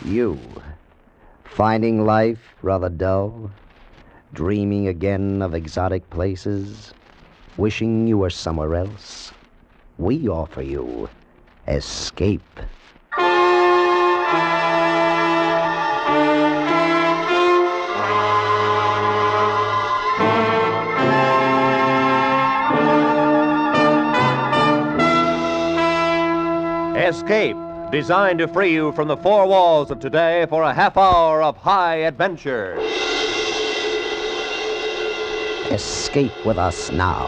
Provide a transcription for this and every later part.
You, finding life rather dull, dreaming again of exotic places, wishing you were somewhere else, we offer you escape. Escape, designed to free you from the four walls of today for a half hour of high adventure. Escape with us now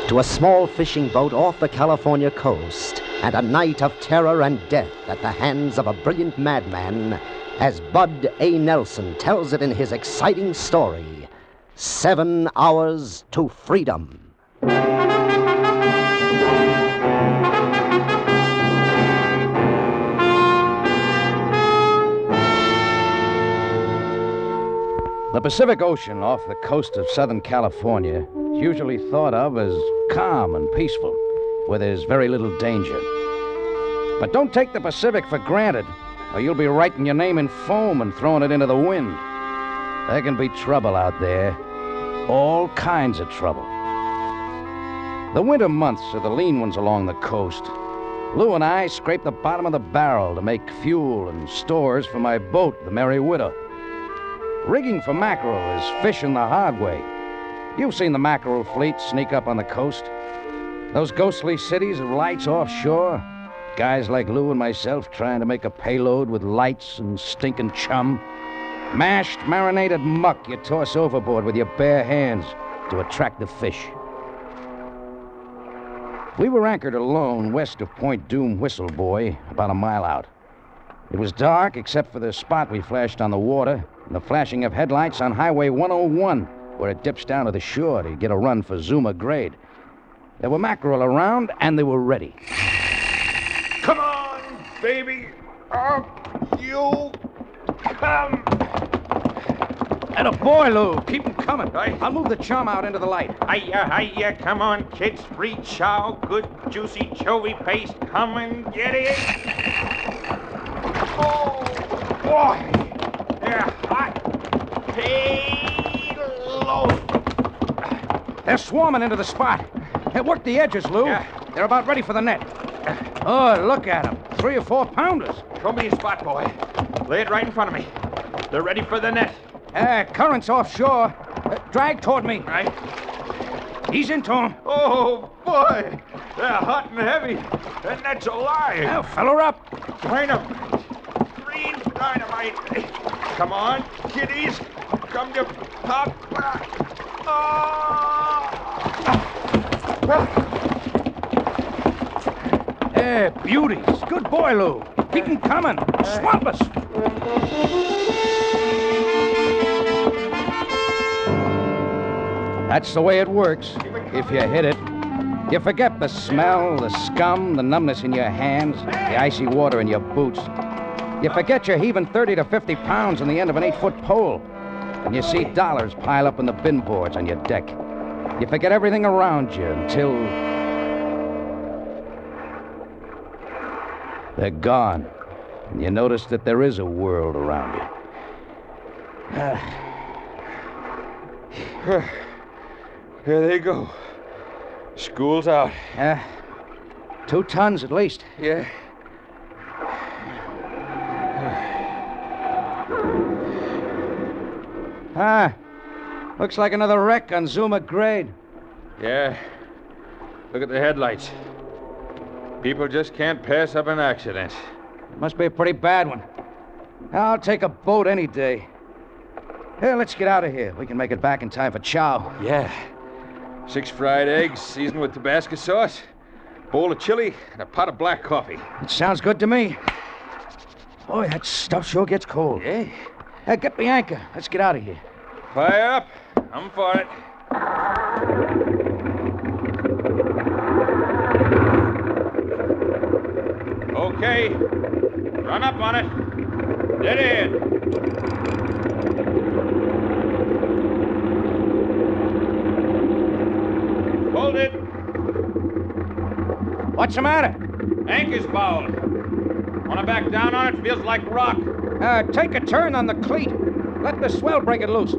to a small fishing boat off the California coast and a night of terror and death at the hands of a brilliant madman, as Bud A. Nelson tells it in his exciting story, 7 Hours to Freedom. The Pacific Ocean off the coast of Southern California is usually thought of as calm and peaceful, where there's very little danger. But don't take the Pacific for granted, or you'll be writing your name in foam and throwing it into the wind. There can be trouble out there, all kinds of trouble. The winter months are the lean ones along the coast. Lou and I scrape the bottom of the barrel to make fuel and stores for my boat, the Merry Widow. Rigging for mackerel is fishing the hard way. You've seen the mackerel fleet sneak up on the coast. Those ghostly cities of lights offshore. Guys like Lou and myself trying to make a payload with lights and stinking chum. Mashed, marinated muck you toss overboard with your bare hands to attract the fish. We were anchored alone west of Point Doom Whistle Boy, about a mile out. It was dark except for the spot we flashed on the water and the flashing of headlights on Highway 101, where it dips down to the shore to get a run for Zuma Grade. There were mackerel around, and they were ready. Come on, baby. Up you come. And a boy, Lou. Keep him coming. I'll move the chum out into the light. Hiya. Come on, kids. Free chow. Good, juicy chovy paste. Come and get it. Oh, boy. They're hot. Payload. They're swarming into the spot. Hey, work the edges, Lou. Yeah. They're about ready for the net. Oh, look at them. 3 or 4 pounders. Show me a spot, boy. Lay it right in front of me. They're ready for the net. Current's offshore. Drag toward me. Right. He's into him. Oh, boy. They're hot and heavy. That net's alive. Now, fill her up. Dynamite. Green dynamite. Come on, kiddies. Come to pop. Hey, beauties. Good boy, Lou. Keep him coming. Swamp us. That's the way it works, if you hit it. You forget the smell, the scum, the numbness in your hands, the icy water in your boots. You forget you're heaving 30 to 50 pounds on the end of an 8-foot pole. And you see dollars pile up in the bin boards on your deck. You forget everything around you until they're gone. And you notice that there is a world around you. Here they go. School's out. 2 tons at least. Yeah. Looks like another wreck on Zuma Grade. Yeah. Look at the headlights. People just can't pass up an accident. It must be a pretty bad one. I'll take a boat any day. Here, let's get out of here. We can make it back in time for chow. Yeah. 6 fried eggs seasoned with Tabasco sauce, bowl of chili, and a pot of black coffee. It sounds good to me. Boy, that stuff sure gets cold. Yeah. Get the anchor. Let's get out of here. Fire up. I'm for it. Okay. Run up on it. Dead in. Hold it. What's the matter? Anchor's fouled. Wanna back down on it? Feels like rock. Take a turn on the cleat. Let the swell break it loose.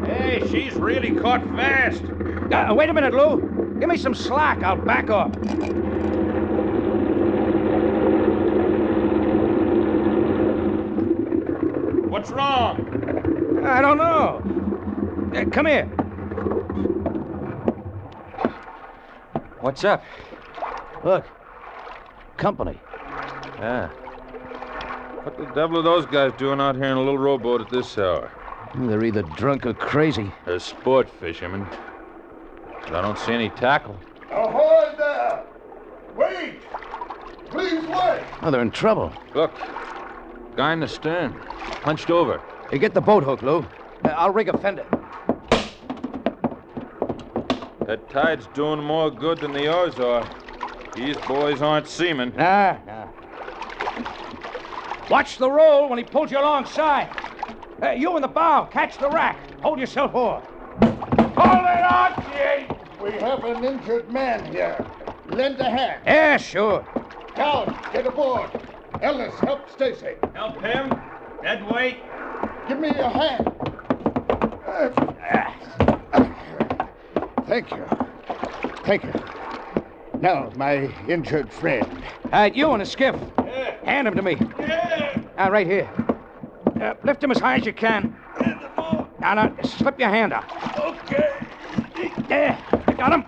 Hey, she's really caught fast. Wait a minute, Lou. Give me some slack. I'll back off. What's wrong? I don't know. Come here. What's up? Look. Company. Yeah. What the devil are those guys doing out here in a little rowboat at this hour? They're either drunk or crazy. They're sport fishermen. But I don't see any tackle. Ahoy there! Wait! Please wait! Oh, they're in trouble. Look. Guy in the stern. Hunched over. You get the boat hook, Lou. I'll rig a fender. That tide's doing more good than the oars are. These boys aren't seamen. Nah. Watch the roll when he pulls you alongside. You in the bow, catch the rack. Hold yourself over. Hold it on, Jake! We have an injured man here. Lend a hand. Yeah, sure. Down, get aboard. Ellis, help Stacy. Help him? Dead weight? Give me a hand. Thank you. Thank you. Now, my injured friend. All right, you in the skiff. Yeah. Hand him to me. Yeah. Right here. Lift him as high as you can. Now, slip your hand out. Okay. There, I got him.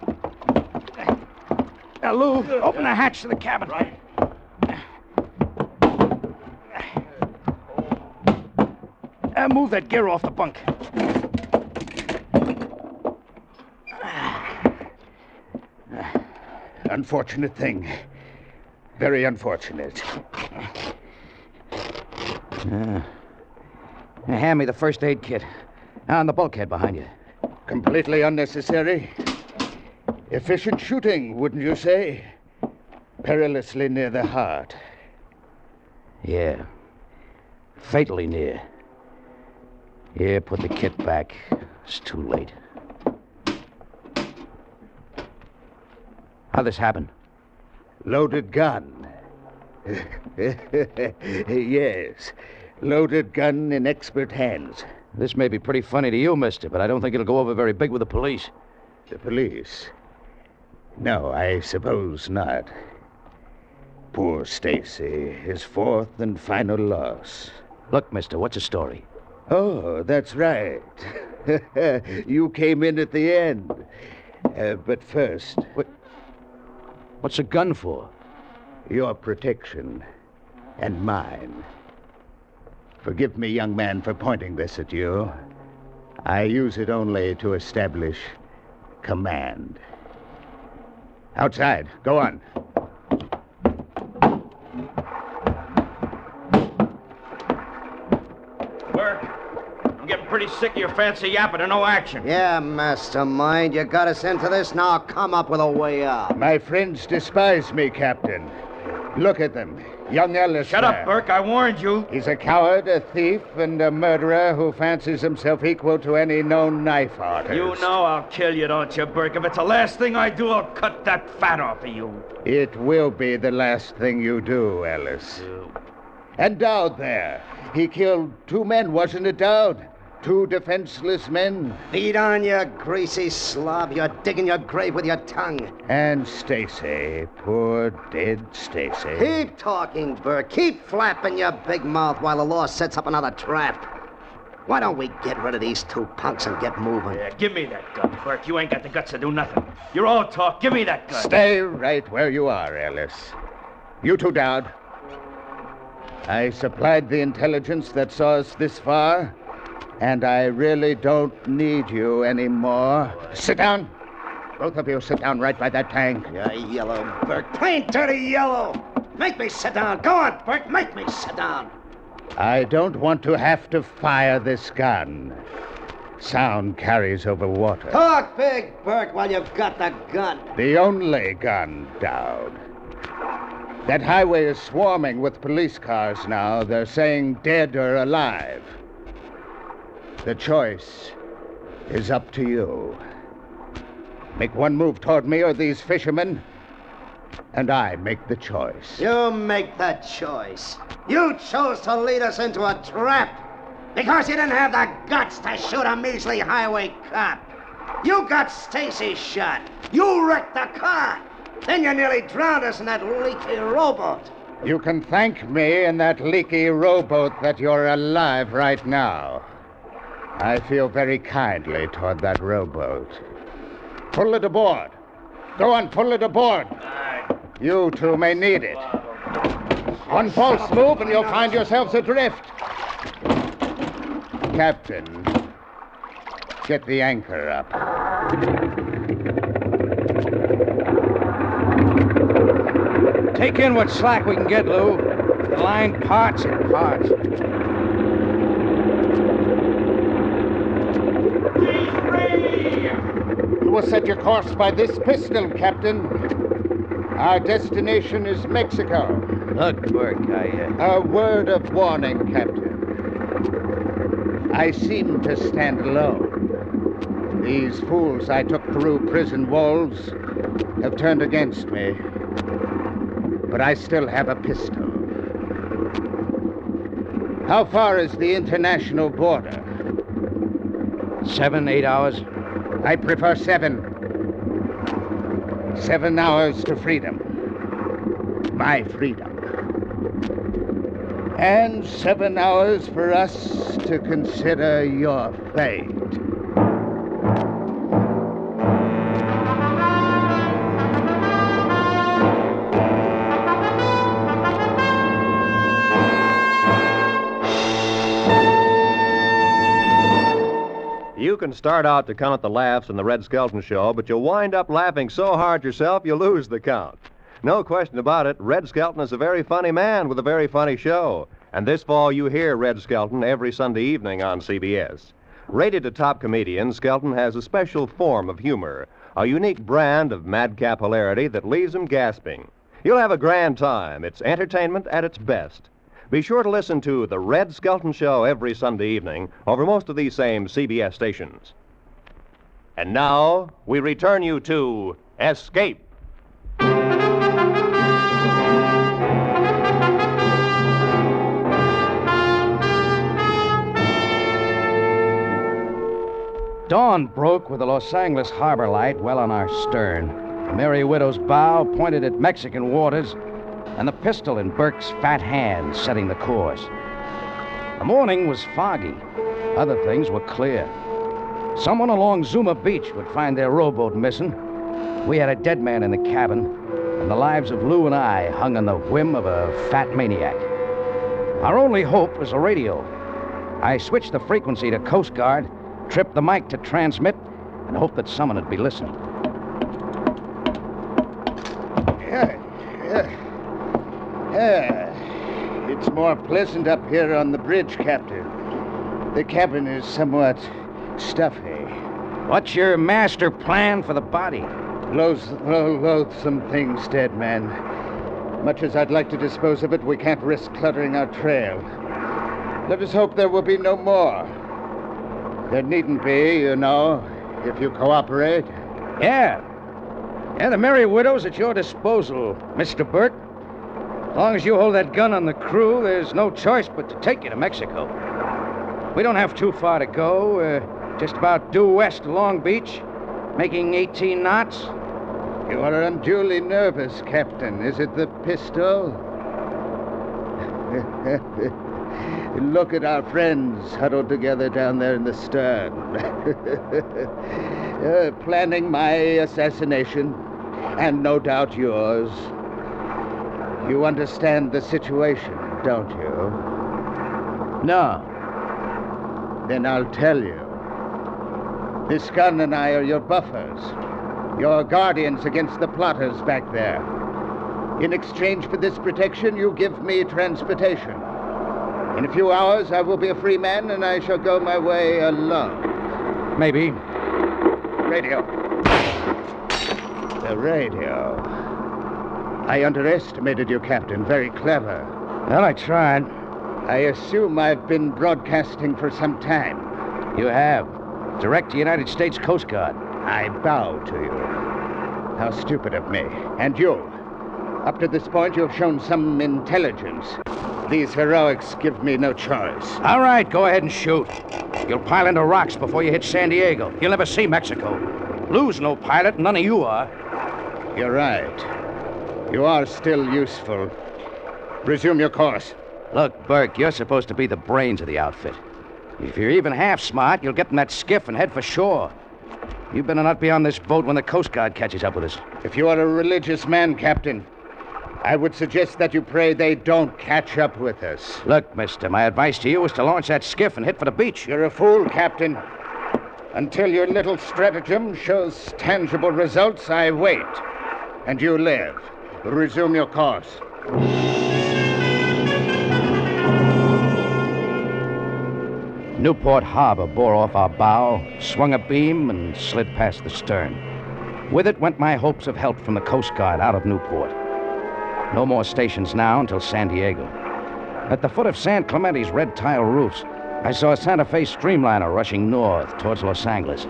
Now, Lou, open the hatch to the cabin. Right. Move that gear off the bunk. Unfortunate thing. Very unfortunate. Hand me the first aid kit. On the bulkhead behind you. Completely unnecessary. Efficient shooting, wouldn't you say? Perilously near the heart. Yeah. Fatally near. Here, put the kit back. It's too late. How'd this happen? Loaded gun. Yes. Loaded gun in expert hands. This may be pretty funny to you, mister, but I don't think it'll go over very big with the police. The police? No, I suppose not. Poor Stacy, his fourth and final loss. Look, mister, what's the story? Oh, that's right. You came in at the end. But first... What's a gun for? Your protection. And mine. Forgive me, young man, for pointing this at you. I use it only to establish command. Outside. Go on. Burke, I'm getting pretty sick of your fancy yapping and no action. Yeah, mastermind. You got us into this. Now come up with a way out. My friends despise me, Captain. Look at them. Young Ellis. Shut up, Burke. I warned you. He's a coward, a thief, and a murderer who fancies himself equal to any known knife artist. You know I'll kill you, don't you, Burke? If it's the last thing I do, I'll cut that fat off of you. It will be the last thing you do, Ellis. And Dowd there. He killed 2 men, wasn't it, Dowd? 2 defenseless men. Feed on, you greasy slob. You're digging your grave with your tongue. And Stacy, poor dead Stacy. Keep talking, Burke. Keep flapping your big mouth while the law sets up another trap. Why don't we get rid of these 2 punks and get moving? Yeah, give me that gun, Burke. You ain't got the guts to do nothing. You're all talk. Give me that gun. Stay right where you are, Ellis. You too, Dowd. I supplied the intelligence that saw us this far, and I really don't need you anymore. Sit down. Both of you sit down right by that tank. You're yellow, Burke. Plain dirty yellow. Make me sit down. Go on, Burke. Make me sit down. I don't want to have to fire this gun. Sound carries over water. Talk big, Burke, while you've got the gun. The only gun, Dowd. That highway is swarming with police cars now. They're saying dead or alive. The choice is up to you. Make one move toward me or these fishermen, And I make the choice. You make the choice. You chose to lead us into a trap because you didn't have the guts to shoot a measly highway cop. You got Stacy shot. You wrecked the car. Then you nearly drowned us in that leaky rowboat. You can thank me in that leaky rowboat that you're alive right now. I feel very kindly toward that rowboat. Pull it aboard. Go on, pull it aboard. You two may need it. One false move and you'll find yourselves adrift. Captain, get the anchor up. Take in what slack we can get, Lou. The line parts and parts. You will set your course by this pistol, Captain. Our destination is Mexico. Look, Burke, A word of warning, Captain. I seem to stand alone. These fools I took through prison walls have turned against me. But I still have a pistol. How far is the international border? 7, 8 hours. I prefer 7. 7 hours to freedom. My freedom. And 7 hours for us to consider your fate. You can start out to count the laughs in the Red Skelton Show, but you'll wind up laughing so hard yourself you lose the count. No question about it, Red Skelton is a very funny man with a very funny show. And this fall you hear Red Skelton every Sunday evening on CBS. Rated a top comedian, Skelton has a special form of humor, a unique brand of madcap hilarity that leaves him gasping. You'll have a grand time. It's entertainment at its best. Be sure to listen to The Red Skelton Show every Sunday evening over most of these same CBS stations. And now, we return you to Escape. Dawn broke with the Los Angeles harbor light well on our stern. The Merry Widow's bow pointed at Mexican waters, and the pistol in Burke's fat hand setting the course. The morning was foggy. Other things were clear. Someone along Zuma Beach would find their rowboat missing. We had a dead man in the cabin, and the lives of Lou and I hung on the whim of a fat maniac. Our only hope was a radio. I switched the frequency to Coast Guard, tripped the mic to transmit, and hoped that someone would be listening. It's more pleasant up here on the bridge, Captain. The cabin is somewhat stuffy. What's your master plan for the body? Loathsome things, dead man. Much as I'd like to dispose of it, we can't risk cluttering our trail. Let us hope there will be no more. There needn't be, you know, if you cooperate. Yeah, the Merry Widow's at your disposal, Mr. Burke. As long as you hold that gun on the crew, there's no choice but to take you to Mexico. We don't have too far to go. Just about due west of Long Beach, making 18 knots. You are unduly nervous, Captain. Is it the pistol? Look at our friends huddled together down there in the stern. Planning my assassination, and no doubt yours. You understand the situation, don't you? No. Then I'll tell you. This gun and I are your buffers, your guardians against the plotters back there. In exchange for this protection, you give me transportation. In a few hours, I will be a free man, and I shall go my way alone. Maybe. Radio. The radio. I underestimated you, Captain. Very clever. Well, I tried. I assume I've been broadcasting for some time. You have. Direct to United States Coast Guard. I bow to you. How stupid of me. And you. Up to this point, you have shown some intelligence. These heroics give me no choice. All right, go ahead and shoot. You'll pile into rocks before you hit San Diego. You'll never see Mexico. Lou's no pilot, and none of you are. You're right. You are still useful. Resume your course. Look, Burke, you're supposed to be the brains of the outfit. If you're even half smart, you'll get in that skiff and head for shore. You better not be on this boat when the Coast Guard catches up with us. If you are a religious man, Captain, I would suggest that you pray they don't catch up with us. Look, mister, my advice to you is to launch that skiff and hit for the beach. You're a fool, Captain. Until your little stratagem shows tangible results, I wait. And you live. Resume your course. Newport Harbor bore off our bow, swung a beam, and slid past the stern. With it went my hopes of help from the Coast Guard out of Newport. No more stations now until San Diego. At the foot of San Clemente's red tile roofs, I saw a Santa Fe streamliner rushing north towards Los Angeles.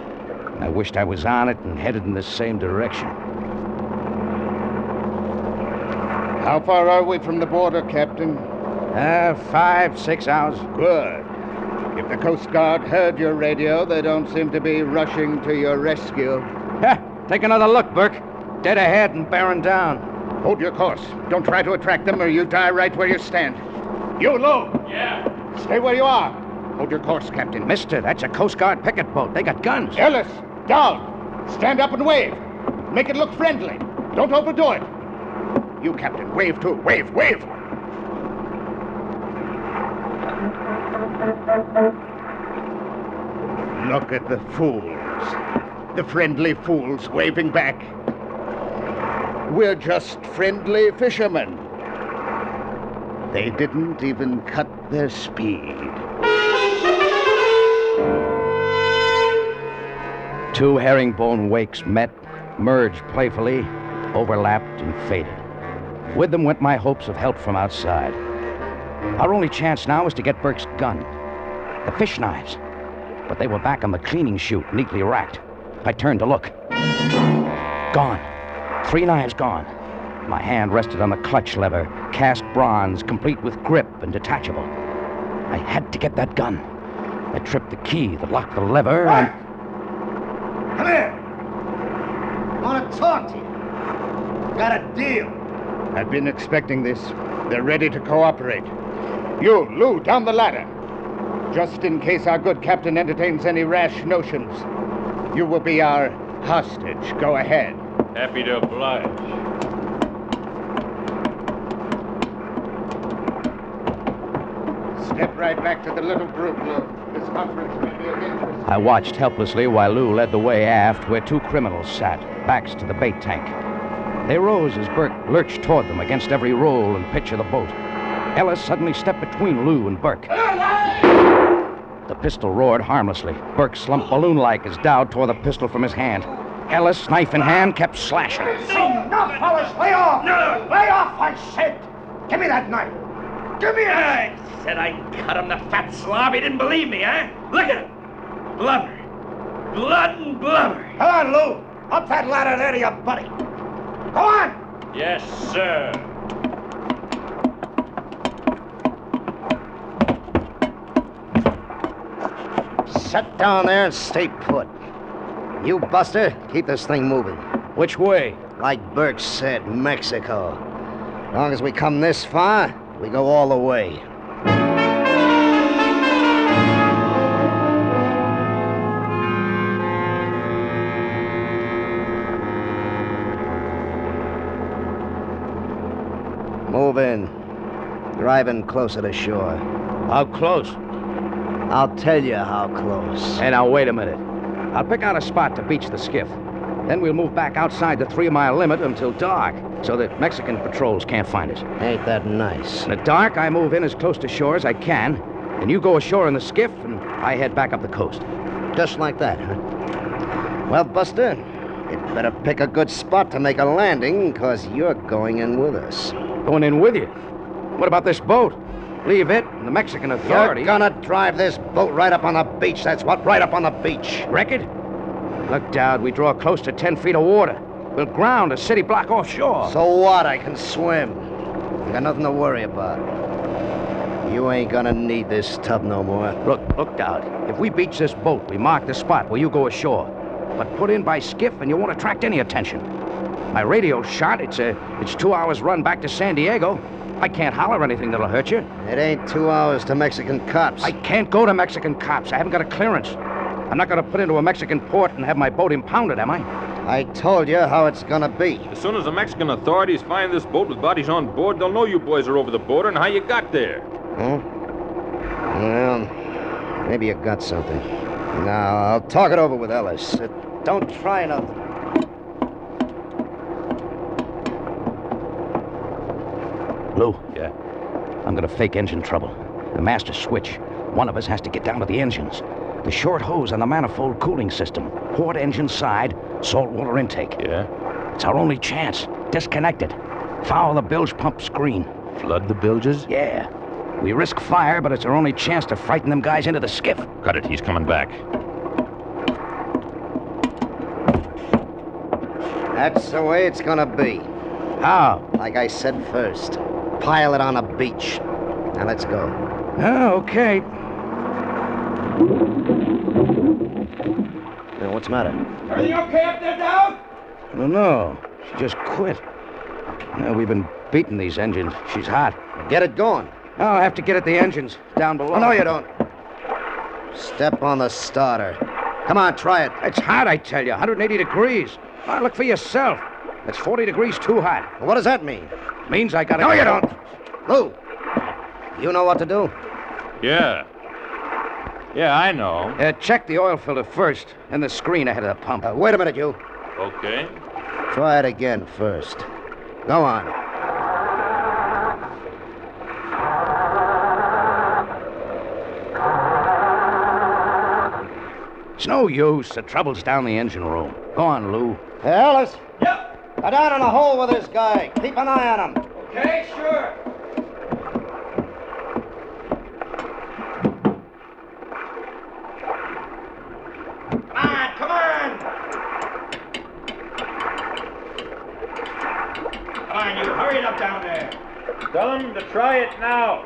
I wished I was on it and headed in the same direction. How far are we from the border, Captain? 5, 6 hours. Good. If the Coast Guard heard your radio, they don't seem to be rushing to your rescue. Take another look, Burke. Dead ahead and bearing down. Hold your course. Don't try to attract them or you die right where you stand. You, Lou! Yeah? Stay where you are. Hold your course, Captain. Mister, that's a Coast Guard picket boat. They got guns. Ellis, down. Stand up and wave. Make it look friendly. Don't overdo it. You, Captain, wave too. Wave, wave. Look at the fools. The friendly fools waving back. We're just friendly fishermen. They didn't even cut their speed. 2 herringbone wakes met, merged playfully, overlapped, and faded. With them went my hopes of help from outside. Our only chance now was to get Burke's gun. The fish knives. But they were back on the cleaning chute, neatly racked. I turned to look. Gone. 3 knives gone. My hand rested on the clutch lever, cast bronze, complete with grip and detachable. I had to get that gun. I tripped the key that locked the lever and... Come here. I want to talk to you. Got a deal. I've been expecting this. They're ready to cooperate. You, Lou, down the ladder. Just in case our good captain entertains any rash notions. You will be our hostage. Go ahead. Happy to oblige. Step right back to the little group, Lou. This conference may be of interest. I watched helplessly while Lou led the way aft where 2 criminals sat, backs to the bait tank. They rose as Burke lurched toward them against every roll and pitch of the boat. Ellis suddenly stepped between Lou and Burke. The pistol roared harmlessly. Burke slumped balloon-like as Dowd tore the pistol from his hand. Ellis, knife in hand, kept slashing. Enough, fellas! Lay off! No! Lay off, I said! Give me that knife! Give me it! I said I'd cut him, the fat slob. He didn't believe me, eh? Look at him. Blubber. Blood and blubber. Come on, Lou! Up that ladder there to your buddy! Go on! Yes, sir. Sit down there and stay put. You, Buster, keep this thing moving. Which way? Like Burke said, Mexico. As long as we come this far, we go all the way. Move in. Drive in closer to shore. How close? I'll tell you how close. Hey, now, wait a minute. I'll pick out a spot to beach the skiff. Then we'll move back outside the 3-mile limit until dark, so that Mexican patrols can't find us. Ain't that nice? In the dark, I move in as close to shore as I can, and you go ashore in the skiff, and I head back up the coast. Just like that, huh? Well, Buster, you'd better pick a good spot to make a landing, because you're going in with us. Going in with you? What about this boat? Leave it and the Mexican authorities... You're gonna drive this boat right up on the beach, that's what, right up on the beach. Wreck it? Look, Dowd, we draw close to 10 feet of water. We'll ground a city block offshore. So what? I can swim. I got nothing to worry about. You ain't gonna need this tub no more. Look, Dowd. If we beach this boat, we mark the spot where you go ashore. But put in by skiff and you won't attract any attention. My radio's shot. It's 2 hours run back to San Diego. I can't holler anything that'll hurt you. It ain't 2 hours to Mexican cops. I can't go to Mexican cops. I haven't got a clearance. I'm not going to put into a Mexican port and have my boat impounded, am I? I told you how it's gonna be. As soon as the Mexican authorities find this boat with bodies on board, they'll know you boys are over the border and how you got there. Huh? Well, maybe you got something. Now, I'll talk it over with Ellis. Don't try nothing. Lou? Yeah? I'm going to fake engine trouble. The master switch. One of us has to get down to the engines. The short hose on the manifold cooling system. Port engine side, saltwater intake. Yeah? It's our only chance. Disconnect it. Foul the bilge pump screen. Flood the bilges? Yeah. We risk fire, but it's our only chance to frighten them guys into the skiff. Cut it. He's coming back. That's the way it's gonna be. How? Like I said first. Pile it on a beach. Now let's go. Oh, okay. What's the matter? Everything okay up there, Dowd? I don't know. She just quit. We've been beating these engines. She's hot. Get it going. Oh, I'll have to get at the engines down below. Oh, no, you don't. Step on the starter. Come on, try it. It's hot, I tell you. 180 degrees. Oh, look for yourself. That's 40 degrees too hot. What does that mean? Means I gotta... No, you don't. Lou, you know what to do? Yeah. Yeah, I know. Check the oil filter first, and the screen ahead of the pump. Wait a minute, you. Okay. Try it again first. Go on. It's no use. The trouble's down the engine room. Go on, Lou. Hey, Alice. Yep. Go down in the hole with this guy. Keep an eye on him. Okay, sure. Come on! Come on, you. Hurry it up down there. Tell him to try it now.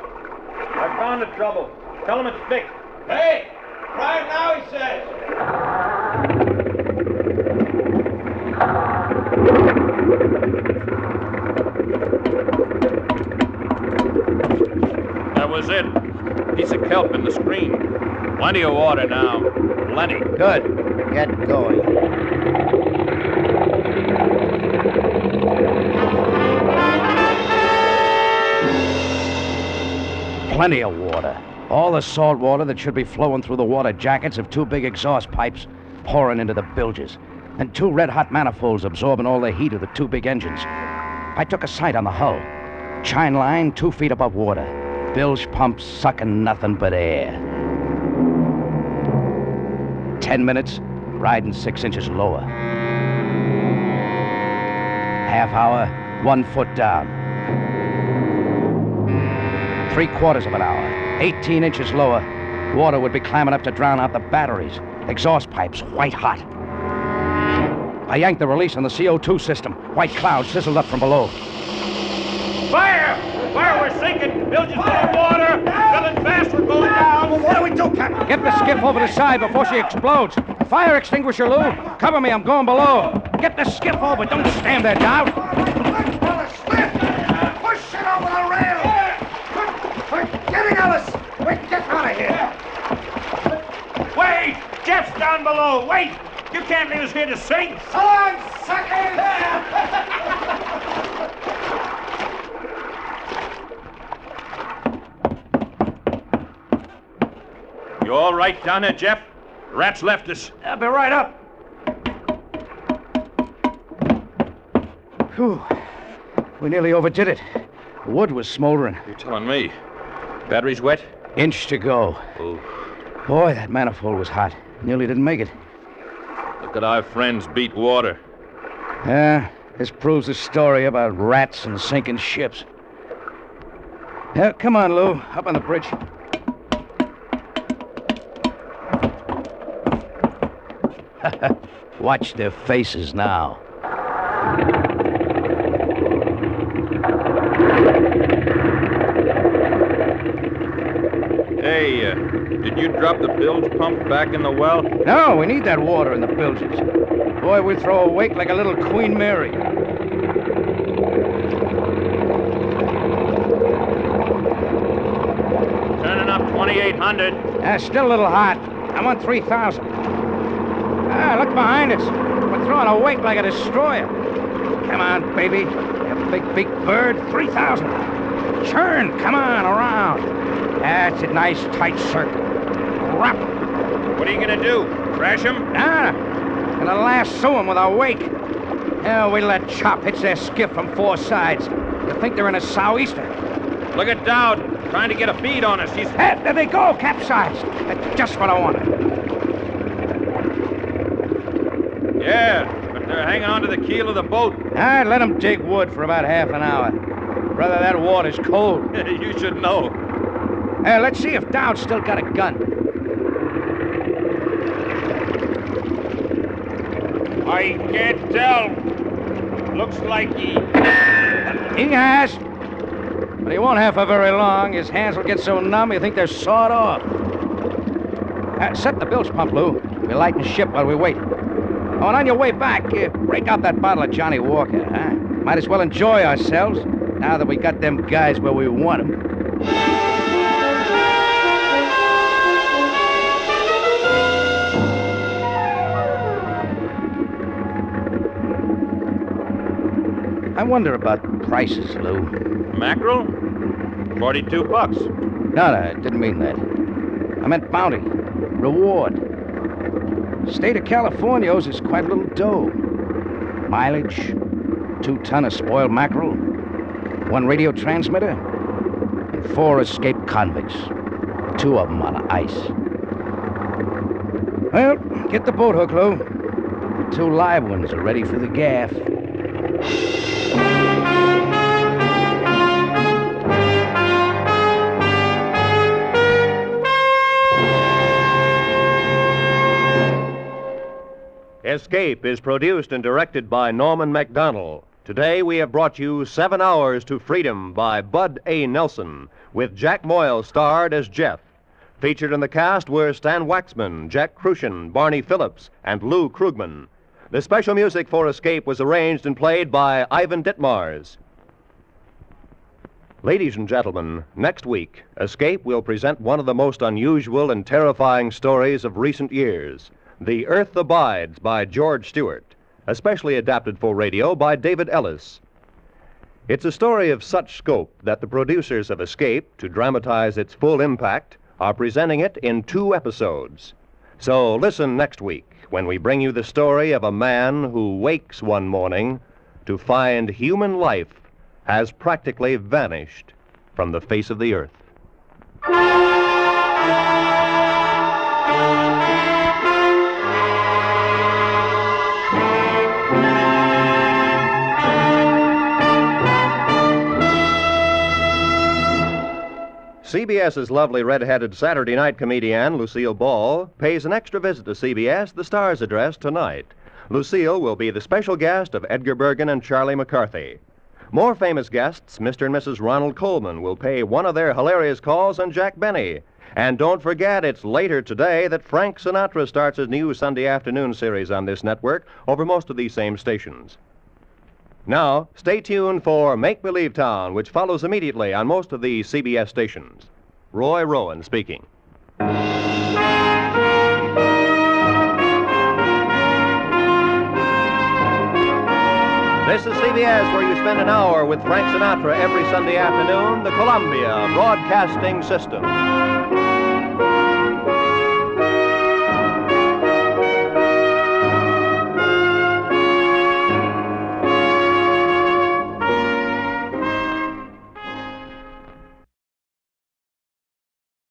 I found the trouble. Tell him it's fixed. Hey! Try it now, he says. That was it. Piece of kelp in the screen. Plenty of water now. Plenty. Good. Get going. Plenty of water. All the salt water that should be flowing through the water jackets of 2 big exhaust pipes pouring into the bilges. And 2 red-hot manifolds absorbing all the heat of the 2 big engines. I took a sight on the hull. Chine line 2 feet above water. Bilge pumps sucking nothing but air. 10 minutes, riding 6 inches lower. Half hour, 1 foot down. 3/4 of an hour, 18 inches lower. Water would be climbing up to drown out the batteries. Exhaust pipes, white hot. I yanked the release on the CO2 system. White clouds sizzled up from below. Fire! Fire, we're sinking! Bilges full of water! Filling fast, we're going down! Well, what do we do, Captain? Get the skiff over the side before she explodes. Fire extinguisher, Lou. Cover me, I'm going below. Get the skiff over. Don't stand there, Dowd. Push it over the rail! We're getting Alice! Get out of here! Wait! Jeff's down below! Wait! You can't leave us here to sink! So long, suckers! You all right down there, Jeff? Rats left us. I'll be right up. Whew. We nearly overdid it. The wood was smoldering. You're telling me. Batteries wet? Inch to go. Oh. Boy, that manifold was hot. Nearly didn't make it. Look at our friends beat water. Yeah, this proves the story about rats and sinking ships. Yeah, come on, Lou. Up on the bridge. Watch their faces now. Hey, did you drop the bilge pump back in the well? No, we need that water in the bilges. Boy, we throw a wake like a little Queen Mary. Turning up 2,800. Still a little hot. I'm on 3,000. Look behind us. We're throwing a wake like a destroyer. Come on, baby. You big, big bird. 3,000. Churn. Come on, around. That's a nice, tight circle. Wrap. What are you going to do? Crash him? Nah. Gonna lasso them with a wake. We let chop hits their skiff from four sides. You think they're in a sou'easter? Look at Dowd. Trying to get a bead on us. She's... Hey, there they go, capsized. That's just what I wanted. Yeah, but they're hanging onto the keel of the boat. I'd let them dig wood for about half an hour. Brother, that water's cold. You should know. Let's see if Dowd's still got a gun. I can't tell. Looks like he... He has. But he won't have for very long. His hands will get so numb you think they're sawed off. Set the bilge pump, Lou. We'll lighten ship while we wait. Oh, and on your way back, break out that bottle of Johnny Walker, huh? Might as well enjoy ourselves now that we got them guys where we want them. I wonder about prices, Lou. Mackerel? $42. No, I didn't mean that. I meant bounty. Reward. State of California owes us quite a little dough. Mileage, 2 ton of spoiled mackerel, 1 radio transmitter, and 4 escaped convicts. 2 of them on ice. Well, get the boat hook, Lou. The 2 live ones are ready for the gaff. Escape is produced and directed by Norman MacDonald. Today we have brought you 7 Hours to Freedom by Bud A. Nelson, with Jack Moyle starred as Jeff. Featured in the cast were Stan Waxman, Jack Crucian, Barney Phillips, and Lou Krugman. The special music for Escape was arranged and played by Ivan Ditmars. Ladies and gentlemen, next week, Escape will present one of the most unusual and terrifying stories of recent years. The Earth Abides by George Stewart, especially adapted for radio by David Ellis. It's a story of such scope that the producers of Escape, to dramatize its full impact, are presenting it in 2 episodes. So listen next week when we bring you the story of a man who wakes one morning to find human life has practically vanished from the face of the earth. CBS's lovely red-headed Saturday night comedienne, Lucille Ball, pays an extra visit to CBS, the Star's address, tonight. Lucille will be the special guest of Edgar Bergen and Charlie McCarthy. More famous guests, Mr. and Mrs. Ronald Coleman, will pay one of their hilarious calls on Jack Benny. And don't forget, it's later today that Frank Sinatra starts his new Sunday afternoon series on this network over most of these same stations. Now, stay tuned for Make Believe Town, which follows immediately on most of the CBS stations. Roy Rowan speaking. This is CBS, where you spend an hour with Frank Sinatra every Sunday afternoon, the Columbia Broadcasting System.